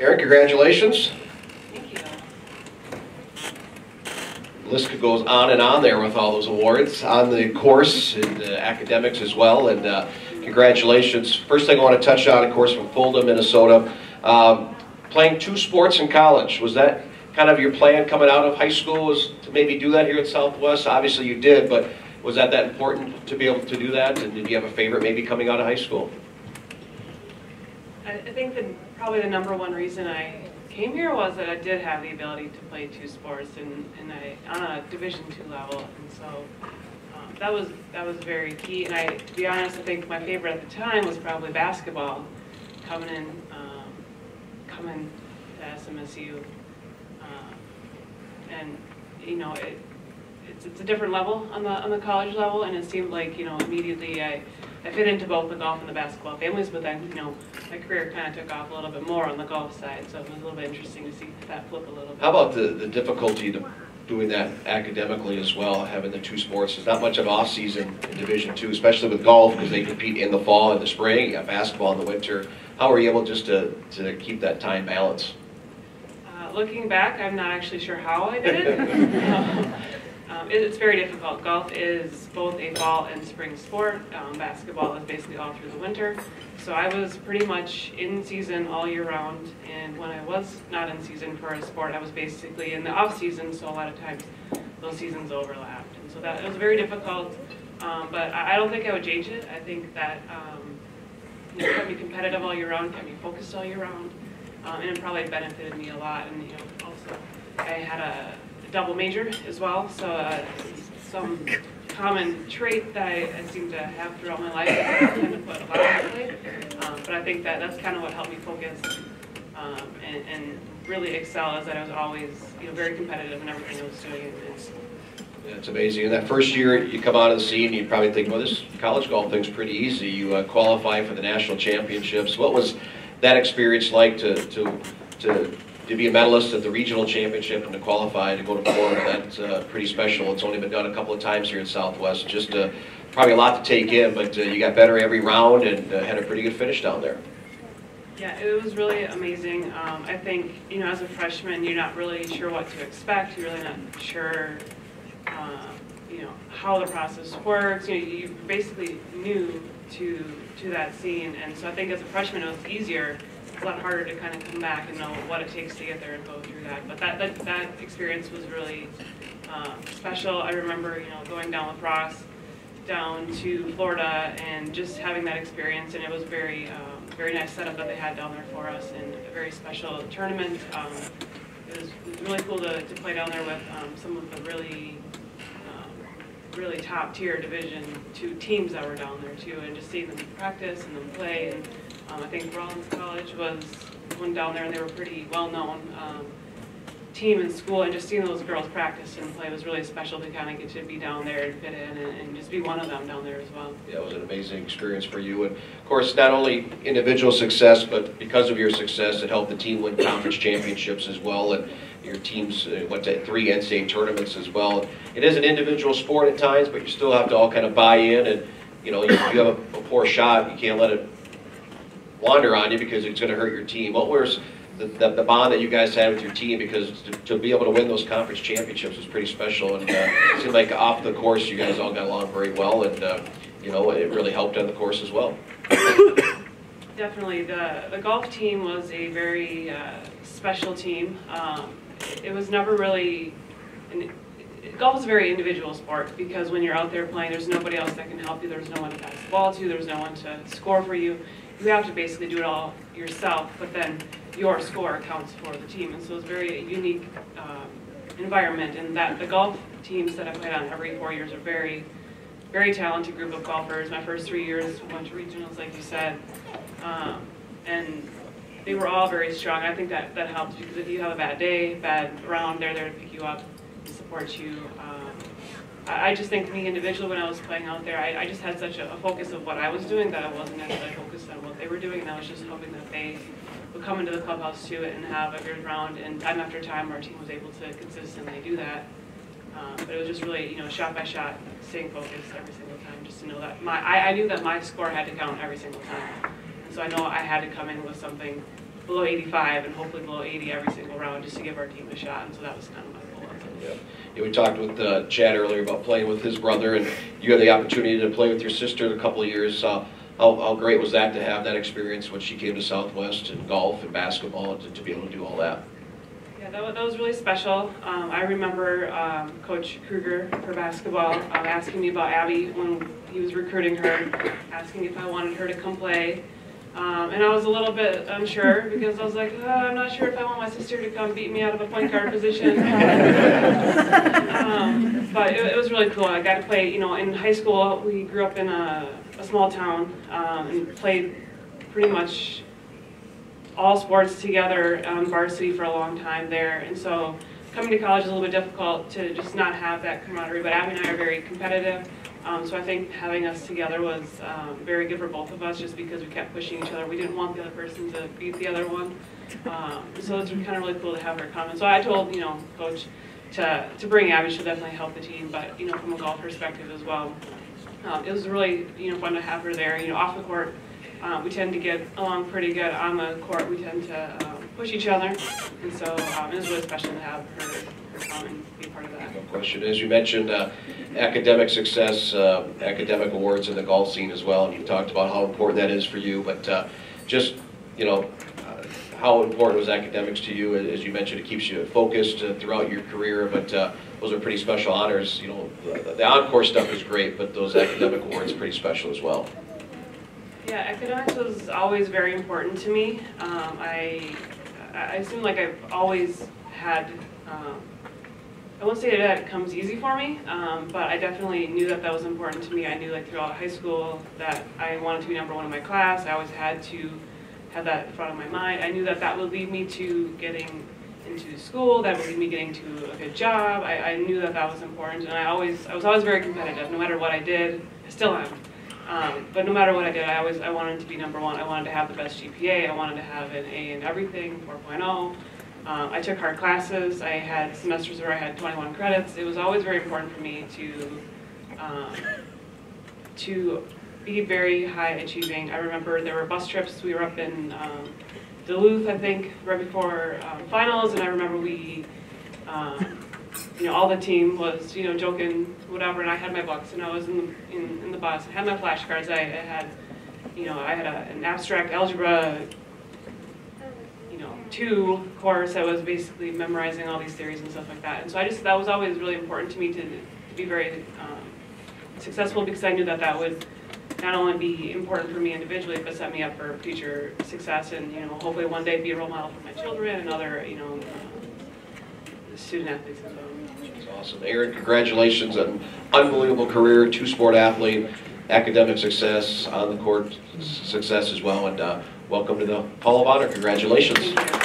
Erin, congratulations. Thank you. The list goes on and on there with all those awards on the course and academics as well. And congratulations. First thing I want to touch on, of course, from Fulda, Minnesota. Playing 2 sports in college. Was that kind of your plan coming out of high school, was to maybe do that here at Southwest? Obviously you did, but was that important to be able to do that? And did you have a favorite maybe coming out of high school? I think that probably the #1 reason I came here was that I did have the ability to play 2 sports and on a Division II level, and so that was very key. And to be honest, I think my favorite at the time was probably basketball, coming to SMSU, and you know it's a different level on the college level, and it seemed like immediately I fit into both the golf and the basketball families, but then my career kind of took off a little bit more on the golf side, so it was a little bit interesting to see that flip a little bit. How about the difficulty to doing that academically as well, having the 2 sports? There's not much of off season in Division II, especially with golf, because they compete in the fall and the spring. You got basketball in the winter. How were you able just to keep that time balance? Looking back, I'm not actually sure how I did it. It's very difficult. Golf is both a fall and spring sport. Basketball is basically all through the winter. So I was pretty much in season all year round, and when I was not in season for a sport, I was basically in the off season, so a lot of times those seasons overlapped. And so it was very difficult, but I don't think I would change it. I think that kept me competitive all year round, kept me focused all year round, and it probably benefited me a lot. And also I had a double major as well, so some common trait that I seem to have throughout my life is I tend to put a lot on my plate, but I think that's kind of what helped me focus and really excel, is that I was always very competitive in everything I was doing. Yeah, it's amazing. In that first year you come out of the scene, you probably think, well, this college golf thing's pretty easy. You qualify for the national championships. What was that experience like to be a medalist at the regional championship and to qualify to go to Florida? That's pretty special. It's only been done a couple of times here in Southwest. Just probably a lot to take in, but you got better every round and had a pretty good finish down there. Yeah, it was really amazing. I think, as a freshman, you're not really sure what to expect. You're really not sure, how the process works. You're basically new to that scene, and so I think as a freshman it was easier. It's a lot harder to kind of come back and know what it takes to get there and go through that. But that experience was really special. I remember, going down with Ross down to Florida and just having that experience, and it was very nice setup that they had down there for us, and a very special tournament. It was really cool to play down there with some of the really top tier Division II teams that were down there too, and just seeing them practice and them play. And I think Rollins College was one down there, and they were pretty well known team in school, and just seeing those girls practice and play was really special to kind of get to be down there and fit in and just be one of them down there as well. Yeah, it was an amazing experience for you, and of course not only individual success, but because of your success it helped the team win conference championships as well, and your teams went to 3 NCAA tournaments as well. It is an individual sport at times, but you still have to all kind of buy in, and you have a poor shot, you can't let it wander on you because it's going to hurt your team. What was the bond that you guys had with your team, because to be able to win those conference championships was pretty special, and it seemed like off the course you guys all got along very well, and it really helped on the course as well. Definitely, the golf team was a very special team. It was never really, golf is a very individual sport, because when you're out there playing, there's nobody else that can help you. There's no one to pass the ball to. There's no one to score for you. You have to basically do it all yourself, but then your score counts for the team. And so it's a very unique environment, and that the golf teams that I played on every 4 years are very, very talented group of golfers. My first 3 years went to regionals, like you said, and they were all very strong. I think that helps, because if you have a bad day, bad round, they're there to pick you up and support you. I just think me individually, when I was playing out there, I just had such a focus of what I was doing that I wasn't necessarily focused on what they were doing, and I was just hoping that they would come into the clubhouse too and have a good round, and time after time our team was able to consistently do that. But it was just really, shot by shot, staying focused every single time, just to know that I knew that my score had to count every single time. And so I know I had to come in with something below 85 and hopefully below 80 every single round just to give our team a shot, and so that was kind of my goal. Yeah. Yeah, we talked with Chad earlier about playing with his brother, and you had the opportunity to play with your sister in a couple of years. How great was that to have that experience when she came to Southwest in golf and basketball, and to be able to do all that? Yeah, that was really special. I remember Coach Kruger for basketball asking me about Abby when he was recruiting her, asking if I wanted her to come play. And I was a little bit unsure because I was like, oh, I'm not sure if I want my sister to come beat me out of a point guard position. But it was really cool. I got to play, you know, in high school, we grew up in a small town and played pretty much all sports together on varsity for a long time there. And so coming to college is a little bit difficult to just not have that camaraderie. But Abby and I are very competitive. So I think having us together was very good for both of us just because we kept pushing each other. We didn't want the other person to beat the other one. So it's kind of really cool to have her come. And so I told, you know, Coach to bring Abby. She'll definitely help the team, but, you know, from a golf perspective as well. It was really, you know, fun to have her there. You know, off the court, we tend to get along pretty good. On the court, we tend to push each other. And so it was really special to have her come and be part of that. No question. As you mentioned, academic success, academic awards in the golf scene as well, and you talked about how important that is for you, but just, you know, how important was academics to you? As you mentioned, it keeps you focused throughout your career, but those are pretty special honors. You know, the encore stuff is great, but those academic awards are pretty special as well. Yeah, academics was always very important to me. I seem like I've always had, I won't say that it comes easy for me, but I definitely knew that that was important to me. I knew like throughout high school that I wanted to be #1 in my class. I always had to have that in front of my mind. I knew that that would lead me to getting into school, that would lead me getting to a good job. I knew that that was important, and I was always very competitive. No matter what I did, I still am. But no matter what I did, I wanted to be #1. I wanted to have the best GPA. I wanted to have an A in everything, 4.0. I took hard classes. I had semesters where I had 21 credits. It was always very important for me to be very high achieving. I remember there were bus trips. We were up in Duluth, I think, right before finals, and I remember we, you know, all the team was, you know, joking, whatever, and I had my books, and I was in the bus. I had my flashcards. I had, you know, I had an abstract algebra, you know, 2 course. I was basically memorizing all these theories and stuff like that. And so that was always really important to me to be very successful, because I knew that that would not only be important for me individually, but set me up for future success, and, you know, hopefully one day be a role model for my children and other, you know, student athletes as well. That's awesome. Erin, congratulations on an unbelievable career, 2-sport athlete, academic success, on the court success as well, and welcome to the Hall of Honor. Congratulations. Thank you.